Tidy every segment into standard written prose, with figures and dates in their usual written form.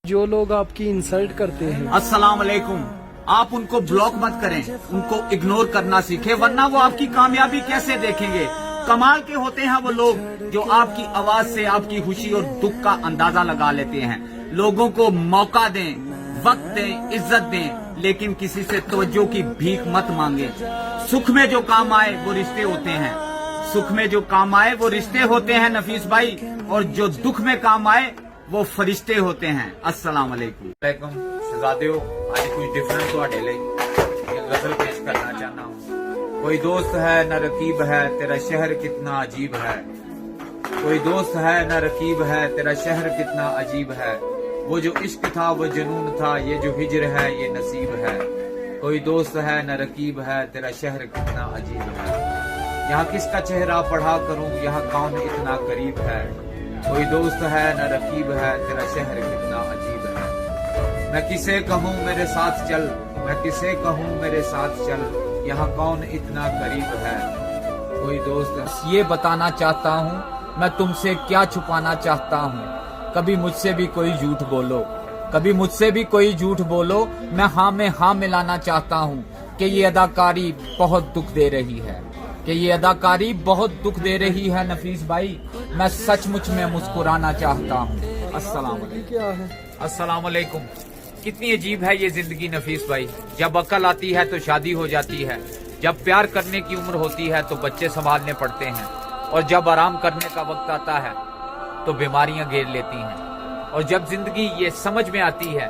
जो लोग आपकी इंसल्ट करते हैं, अस्सलाम वालेकुम। आप उनको ब्लॉक मत करें, उनको इग्नोर करना सीखें, वरना वो आपकी कामयाबी कैसे देखेंगे। कमाल के होते हैं वो लोग जो आपकी आवाज से आपकी खुशी और दुख का अंदाजा लगा लेते हैं। लोगों को मौका दें, वक्त दें, इज्जत दें, लेकिन किसी से तवज्जो की भीख मत मांगे। सुख में जो काम आए वो रिश्ते होते हैं, सुख में जो काम आए वो रिश्ते होते हैं नफीस भाई, और जो दुख में काम आए वो फरिश्ते होते हैं। अस्सलाम वालेकुम। शहजादियो, आज कुछ डिफरेंट ਤੁਹਾਡੇ ਲਈ एक गजल पेश करना चाहना हूँ। कोई दोस्त है न रकीब है, तेरा शहर कितना अजीब है। कोई दोस्त है न रकीब है, तेरा शहर कितना अजीब है। वो जो इश्क था वो जुनून था, ये जो हिजर है ये नसीब है। कोई दोस्त है न रकीब है, तेरा शहर कितना अजीब है। यहाँ किसका चेहरा पढ़ा करूँ, यहाँ कौन इतना करीब है। कोई दोस्त है न रकीब है, तेरा शहर कितना अजीब है। मैं किसे कहूँ मेरे साथ चल, मैं किसे कहूँ मेरे साथ चल, यहाँ कौन इतना करीब है। कोई दोस्त ये बताना चाहता हूँ, मैं तुमसे क्या छुपाना चाहता हूँ। कभी मुझसे भी कोई झूठ बोलो, कभी मुझसे भी कोई झूठ बोलो, मैं हाँ में हाँ मिलाना चाहता हूँ कि ये अदाकारी बहुत दुख दे रही है, कि ये अदाकारी बहुत दुख दे रही है नफीस भाई। मैं सचमुच में मुस्कुराना चाहता हूँ। अस्सलाम वालेकुम। क्या है? अस्सलाम वालेकुम। कितनी अजीब है ये जिंदगी नफीस भाई। जब अकल आती है तो शादी हो जाती है, जब प्यार करने की उम्र होती है तो बच्चे संभालने पड़ते हैं, और जब आराम करने का वक्त आता है तो बीमारियां घेर लेती हैं, और जब जिंदगी ये समझ में आती है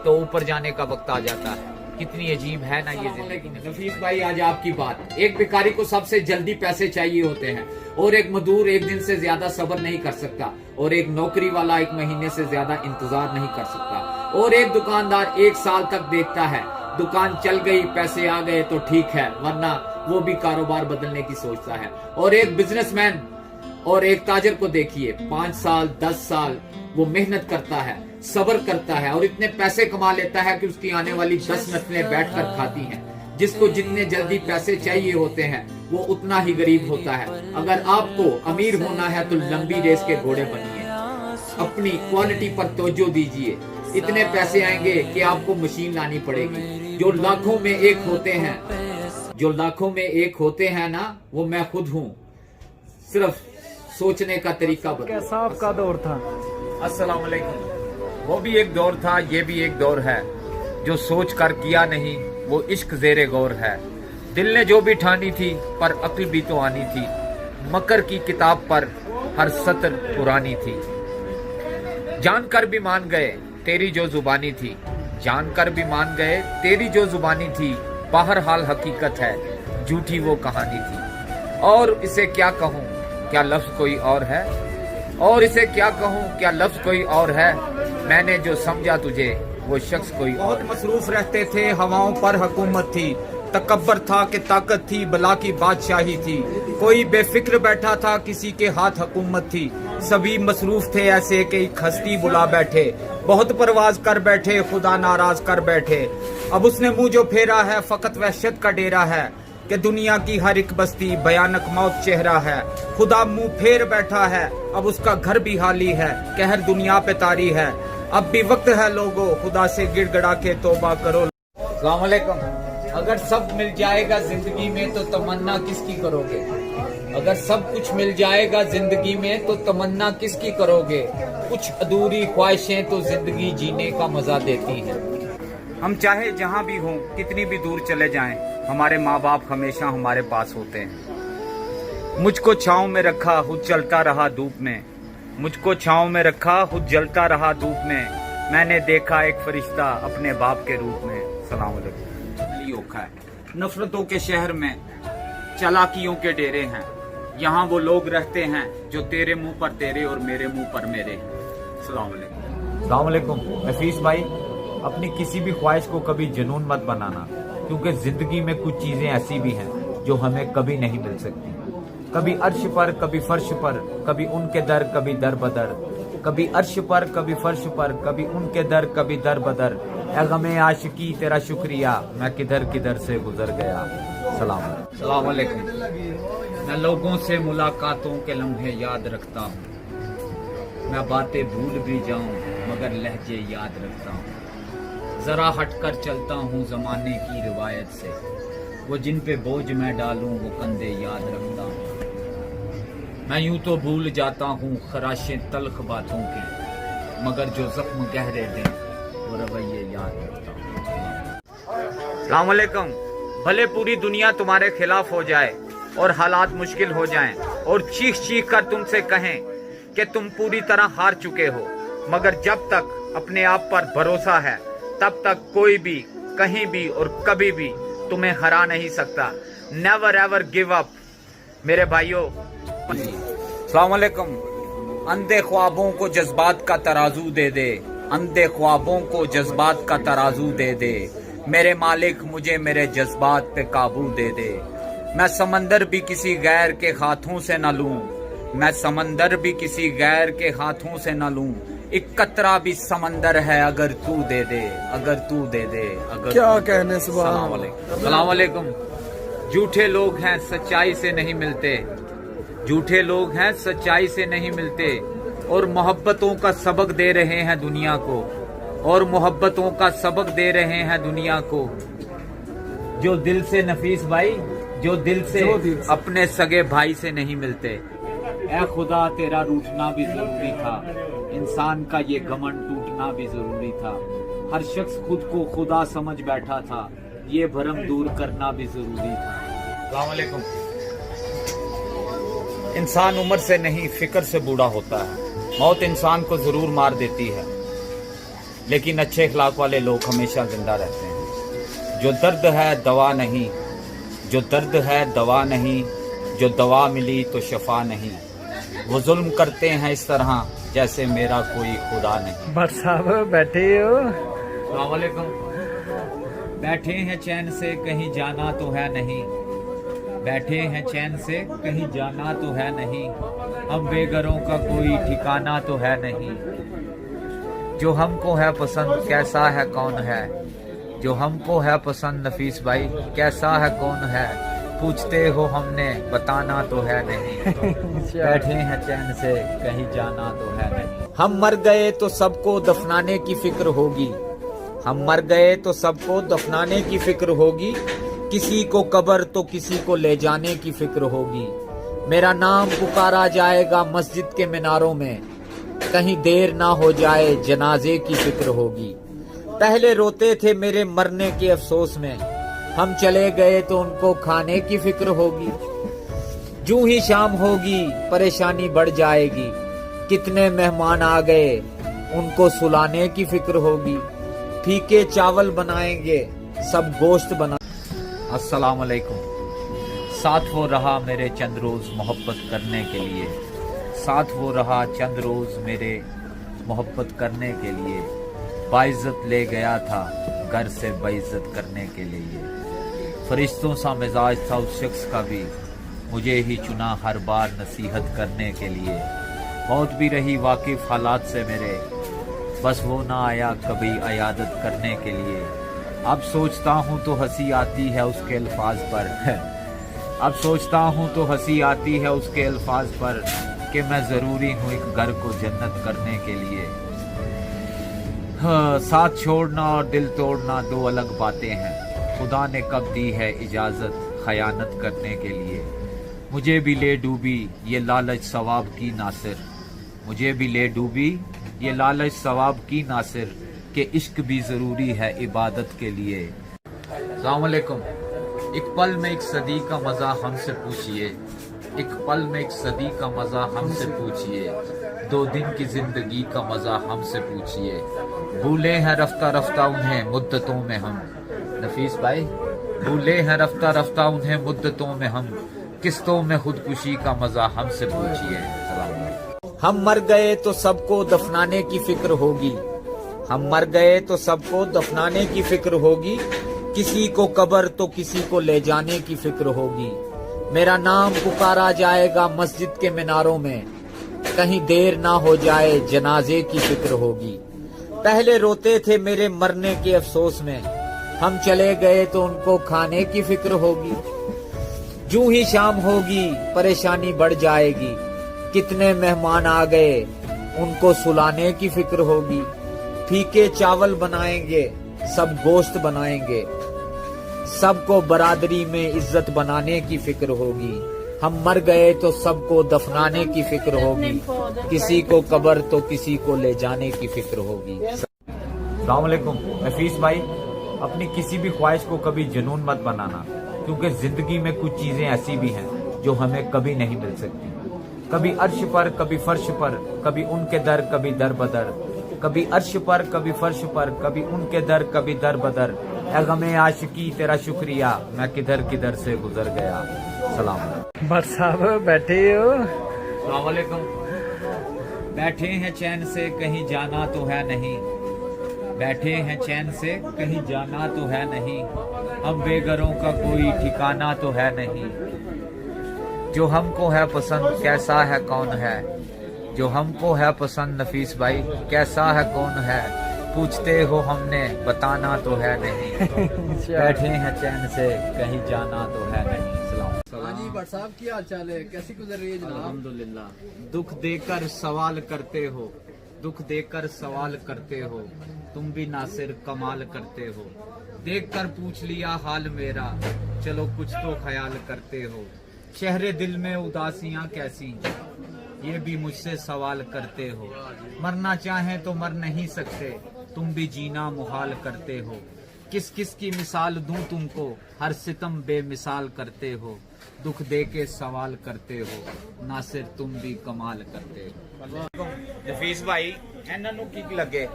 तो ऊपर जाने का वक्त आ जाता है। कितनी अजीब है ना ये जिंदगी। नफीस भाई, आज आपकी बात, एक भिखारी को सबसे जल्दी पैसे चाहिए होते हैं, और एक मजदूर एक दिन से ज्यादा सब्र नहीं कर सकता, और एक नौकरी वाला एक महीने से ज्यादा इंतजार नहीं कर सकता, और एक दुकानदार एक साल तक देखता है दुकान चल गई पैसे आ गए तो ठीक है, वरना वो भी कारोबार बदलने की सोचता है। और एक बिजनेसमैन और एक ताजर को देखिए, 5 साल 10 साल वो मेहनत करता है, सब्र करता है, और इतने पैसे कमा लेता है कि उसकी आने वाली 10 नस्लें बैठकर खाती हैं। जिसको जितने जल्दी पैसे चाहिए होते हैं वो उतना ही गरीब होता है। अगर आपको अमीर होना है तो लंबी रेस के घोड़े बनिए, अपनी क्वालिटी पर तवज्जो दीजिए। इतने पैसे आएंगे कि आपको मशीन लानी पड़ेगी। जो लाखों में एक होते हैं, जो लाखों में एक होते हैं ना, वो मैं खुद हूँ। सिर्फ सोचने का तरीका बदलो। कैसा आपका दौर था? अस्सलाम वालेकुम। वो भी एक दौर था, ये भी एक दौर है। जो सोच कर किया नहीं वो इश्क ज़ेरे गौर है। दिल ने जो भी ठानी थी पर अक्ल भी तो आनी थी। मकर की किताब पर हर सत्र पुरानी थी। जानकर भी मान गए तेरी जो जुबानी थी, जानकर भी मान गए तेरी जो जुबानी थी। बाहर हाल हकीकत है, झूठी वो कहानी थी। और इसे क्या कहूँ, क्या लफ्ज कोई और है, और इसे क्या कहूँ, क्या लफ्ज कोई और है। मैंने जो समझा तुझे वो शख्स कोई बहुत मसरूफ रहते थे, हवाओं पर हुकूमत थी। तकब्बर था कि ताकत थी, बला की बादशाही थी। कोई बेफिक्र बैठा था, किसी के हाथ हुकूमत थी। सभी मसरूफ थे ऐसे कि एक हस्ती बुला बैठे। बहुत परवाज कर बैठे, खुदा नाराज कर बैठे। अब उसने मुंह जो फेरा है फकत वहशत का डेरा है, कि दुनिया की हर एक बस्ती भयानक मौत चेहरा है। खुदा मुंह फेर बैठा है, अब उसका घर भी हाली है, कहर दुनिया पे तारी है। अब भी वक्त है लोगों, खुदा से गिड़गड़ा के तौबा करो। अस्सलाम वालेकुम। अगर सब मिल जाएगा जिंदगी में तो तमन्ना किसकी करोगे। अगर सब कुछ मिल जाएगा जिंदगी में तो तमन्ना किसकी करोगे। कुछ अधूरी ख्वाहिशें तो जिंदगी जीने का मजा देती हैं। हम चाहे जहाँ भी हों, कितनी भी दूर चले जाएं, हमारे माँ बाप हमेशा हमारे पास होते हैं। मुझको छाँव में रखा, खुद चलता रहा धूप में। मुझको छाँव में रखा, खुद जलता रहा धूप में। मैंने देखा एक फरिश्ता अपने बाप के रूप में। सलाम अलैकुम। है नफरतों के शहर में चालाकियों के डेरे हैं। यहाँ वो लोग रहते हैं जो तेरे मुंह पर तेरे और मेरे मुंह पर मेरे हैं। सलाम अलैकुम। सलाम अलैकुम। नफीस भाई, अपनी किसी भी ख्वाहिश को कभी जुनून मत बनाना, क्योंकि जिंदगी में कुछ चीजें ऐसी भी हैं जो हमें कभी नहीं मिल सकती। कभी अर्श पर, कभी फर्श पर, कभी उनके दर, कभी दर बदर। कभी अर्श पर, कभी फर्श पर, कभी उनके दर, कभी दर बदर। ऐ गमे आशिकी तेरा शुक्रिया, मैं किधर किधर से गुजर गया। सलाम अलैकुम। मैं लोगों से मुलाकातों के लम्हे याद रखता हूँ, मैं बातें भूल भी जाऊं मगर लहजे याद रखता हूँ। जरा हट कर चलता हूँ जमाने की रिवायत से, वो जिन पे बोझ मैं डालूं वो कंधे याद रखता हूँ। मैं यूं तो भूल जाता हूँ खराशें तल्ख बातों की, मगर जो जख्म गहरे दें वो रवैये याद रखता हूँ। अस्सलाम वालेकुम। भले पूरी दुनिया तुम्हारे खिलाफ हो जाए और हालात मुश्किल हो जाएं और चीख चीख कर तुमसे कहें कि तुम पूरी तरह हार चुके हो, मगर जब तक अपने आप पर भरोसा है तब तक कोई भी कहीं भी और कभी भी तुम्हें हरा नहीं सकता। नेवर एवर गिव अप मेरे भाइयों। अस्सलाम वालेकुम। अंधे ख्वाबों को जज्बात का तराजू दे दे, अंधे ख्वाबों को जज्बात का तराजू दे दे, मेरे मालिक मुझे मेरे जज्बात पे काबू दे दे। मैं समंदर भी किसी गैर के हाथों से न लूं, मैं समंदर भी किसी गैर के हाथों से न लूं, एक कतरा भी समंदर है अगर तू दे दे, अगर तू दे दे, अगर क्या कहने सुभान अस्सलाम वालेकुम। झूठे लोग हैं सच्चाई से नहीं मिलते, झूठे लोग हैं सच्चाई से नहीं मिलते, और मोहब्बतों का सबक दे रहे हैं दुनिया को, और मोहब्बतों का सबक दे रहे हैं दुनिया को। जो दिल से नफीस भाई, जो दिल से अपने सगे भाई से नहीं मिलते। ऐ खुदा तेरा रूठना भी जरूरी था, इंसान का ये घमंड टूटना भी जरूरी था। हर शख्स खुद को खुदा समझ बैठा था, ये भरम दूर करना भी जरूरी था। अस्सलाम वालेकुम। इंसान उम्र से नहीं फिक्र से बूढ़ा होता है। मौत इंसान को जरूर मार देती है, लेकिन अच्छे इखलाक वाले लोग हमेशा जिंदा रहते हैं। जो दर्द है दवा नहीं, जो दर्द है दवा नहीं, जो दवा मिली तो शफा नहीं, वो जुल्म करते हैं इस तरह जैसे मेरा कोई खुदा नहीं। भट्ट साहब बैठे हो? अस्सलाम वालेकुम। बैठे हैं चैन से कहीं जाना तो है नहीं, बैठे हैं चैन से कहीं जाना तो है नहीं, हम बेघरों का कोई ठिकाना तो है नहीं। जो हमको है पसंद कैसा है कौन है, जो हमको है पसंद नफीस भाई कैसा है कौन है, पूछते हो हमने बताना तो है नहीं, बैठे हैं चैन से कहीं जाना तो है नहीं। हम मर गए तो सबको दफनाने की फिक्र होगी, हम मर गए तो सबको दफनाने की फिक्र होगी, किसी को कब्र तो किसी को ले जाने की फिक्र होगी। मेरा नाम पुकारा जाएगा मस्जिद के मीनारों में, कहीं देर ना हो जाए जनाजे की फिक्र होगी। पहले रोते थे मेरे मरने के अफसोस में, हम चले गए तो उनको खाने की फिक्र होगी। जूं ही शाम होगी परेशानी बढ़ जाएगी, कितने मेहमान आ गए उनको सुलाने की फिक्र होगी। फीके चावल बनाएंगे सब गोश्त बना। अस्सलाम वालेकुम। साथ वो रहा मेरे चंद रोज मोहब्बत करने के लिए, साथ वो रहा चंद रोज मेरे मोहब्बत करने के लिए, बाइज्जत ले गया था घर से बेइज्जत करने के लिए। फरिश्तों सा मिजाज था उस शख्स का भी, मुझे ही चुना हर बार नसीहत करने के लिए। मौत भी रही वाकिफ हालात से मेरे, बस वो ना आया कभी अयादत करने के लिए। अब सोचता हूँ तो हंसी आती है उसके अल्फाज पर अब सोचता हूँ तो हंसी आती है उसके अल्फाज पर, कि मैं जरूरी हूँ एक घर को जन्नत करने के लिए। हाँ, साथ छोड़ना और दिल तोड़ना दो अलग बातें हैं, खुदा ने कब दी है इजाजत खयानत करने के लिए। मुझे भी ले डूबी ये लालच सवाब की नासिर, मुझे भी ले डूबी ये लालच सवाब की नासिर, कि इश्क भी जरूरी है इबादत के लिए। अस्सलाम वालेकुम। एक पल में एक सदी का मजा हमसे पूछिए, एक पल में एक सदी का मजा हमसे पूछिए, 2 दिन की जिंदगी का मजा हमसे पूछिए। भूले हैं रफ्ता रफ्ता उन्हें मुद्दतों में हम, नफीस भाई भूले हैं रफ्ता रफ्ता उन्हें मुद्दतों में हम, किस्तों में खुदकुशी का मजा हमसे पूछिए। हम मर गए तो सबको दफनाने की फिक्र होगी, हम मर गए तो सबको दफनाने की फिक्र होगी, किसी को कब्र तो किसी को ले जाने की फिक्र होगी। मेरा नाम पुकारा जाएगा मस्जिद के मीनारों में, कहीं देर ना हो जाए जनाजे की फिक्र होगी। पहले रोते थे मेरे मरने के अफसोस में, हम चले गए तो उनको खाने की फिक्र होगी। जूं ही शाम होगी परेशानी बढ़ जाएगी, कितने मेहमान आ गए उनको सुलाने की फिक्र होगी। फीके चावल बनाएंगे, सब गोश्त बनाएंगे। सबको बरादरी में इज्जत बनाने की फिक्र होगी। हम मर गए तो सबको दफनाने की फिक्र होगी। किसी को कब्र तो किसी को ले जाने की फिक्र होगी। अस्सलाम वालेकुम नफीस भाई, अपनी किसी भी ख्वाहिश को कभी जुनून मत बनाना, क्योंकि जिंदगी में कुछ चीजें ऐसी भी हैं जो हमें कभी नहीं मिल सकती। कभी अर्श पर, कभी फर्श पर, कभी उनके दर, कभी दर बदर। कभी अर्श पर, कभी फर्श पर, कभी उनके दर, कभी दर बदर। ऐ गमे आशिकी तेरा शुक्रिया, मैं किधर किधर से गुजर गया। सलाम। भट्ट साहब बैठे हो? अस्सलाम वालेकुम। बैठे हैं चैन से, कहीं जाना तो है नहीं। बैठे हैं चैन से, कहीं जाना तो है नहीं। हम बेघरों का कोई ठिकाना तो है नहीं। जो हमको है पसंद कैसा है कौन है, जो हमको है पसंद नफीस भाई कैसा है कौन है। पूछते हो हमने बताना तो है नहीं। बैठे हैं चैन से, कहीं जाना तो है नहीं। सलाम। हाँ जी भट्ट साहब, की हाल चाल है? कैसी गुजर रही है जनाब? अल्हम्दुलिल्लाह। दुख देकर सवाल करते हो, दुख देकर सवाल करते हो। तुम भी नासिर कमाल करते हो। देख कर पूछ लिया हाल मेरा, चलो कुछ तो ख्याल करते हो। शहरे दिल में उदासियां कैसी, ये भी मुझसे सवाल करते हो। मरना चाहें तो मर नहीं सकते, तुम भी जीना मुहाल करते हो। किस किस की मिसाल दूं तुमको, हर सितम बेमिसाल करते हो। दुख दे के सवाल करते हो, नासिर तुम भी कमाल करते हो। नफीस भाई ਇਹਨਾਂ ਨੂੰ ਕੀ ਲੱਗੇ?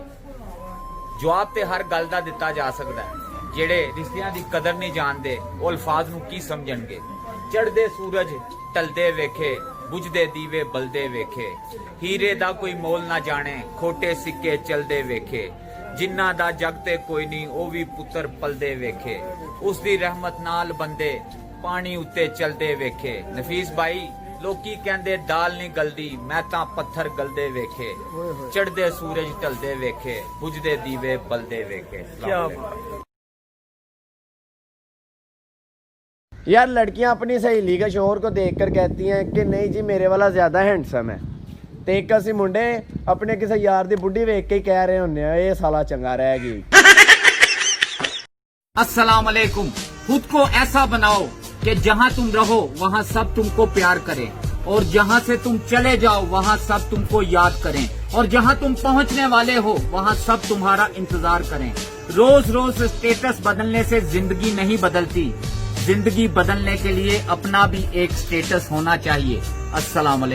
ਜਵਾਬ ਤੇ ਹਰ ਗੱਲ ਦਾ ਦਿੱਤਾ ਜਾ ਸਕਦਾ ਹੈ। ਜਿਹੜੇ ਰਿਸ਼ਤਿਆਂ ਦੀ ਕਦਰ ਨਹੀਂ ਜਾਣਦੇ ਉਹ ਅਲਫਾਜ਼ ਨੂੰ ਕੀ ਸਮਝਣਗੇ। ਚੜ੍ਹਦੇ ਸੂਰਜ ਢਲਦੇ ਵੇਖੇ, ਬੁਝਦੇ ਦੀਵੇ ਬਲਦੇ ਵੇਖੇ। ਹੀਰੇ ਦਾ ਕੋਈ ਮੋਲ ਨਾ ਜਾਣੇ, ਖੋਟੇ ਸਿੱਕੇ ਚਲਦੇ ਵੇਖੇ। ਜਿਨ੍ਹਾਂ ਦਾ ਜਗ ਤੇ ਕੋਈ ਨਹੀਂ ਉਹ ਵੀ ਪੁੱਤਰ ਪਲਦੇ ਵੇਖੇ। ਉਸ ਦੀ ਰਹਿਮਤ ਨਾਲ ਬੰਦੇ ਪਾਣੀ ਉੱਤੇ ਚਲਦੇ ਵੇਖੇ। ਨਫੀਸ ਭਾਈ ਲੋਕੀ ਕਹਿੰਦੇ ਦਾਲ ਨਹੀਂ ਗਲਦੀ, ਮੈਂ ਤਾਂ ਪੱਥਰ ਗਲਦੇ ਵੇਖੇ। ਚੜ੍ਹਦੇ ਸੂਰਜ ਢਲਦੇ ਵੇਖੇ, ਬੁਝਦੇ ਦੀਵੇ ਬਲਦੇ ਵੇਖੇ। यार लड़कियां अपनी सहेली के शोहर को देखकर कहती हैं कि नहीं जी मेरे वाला ज्यादा हैंडसम है, ਤੇ ਇੱਕ ਅਸੀਂ ਮੁੰਡੇ ਆਪਣੇ ਕਿਸੇ ਯਾਰ ਦੀ ਬੁੱਢੀ ਵੇਖ ਕੇ ਹੀ ਕਹਿ ਰਹੇ ਹੁੰਦੇ ਆ ਇਹ ਸਾਲਾ ਚੰਗਾ ਰਹਿ ਗਈ। अस्सलाम वालेकुम। खुद को ऐसा बनाओ कि जहां तुम रहो वहां सब तुमको प्यार करें, और जहां से तुम चले जाओ वहां सब तुमको याद करें, और जहां तुम पहुंचने वाले हो वहां सब तुम्हारा इंतजार करें। रोज रोज स्टेटस बदलने से जिंदगी नहीं बदलती। जिंदगी बदलने के लिए अपना भी एक स्टेटस होना चाहिए। अस्सलाम वालेकुम।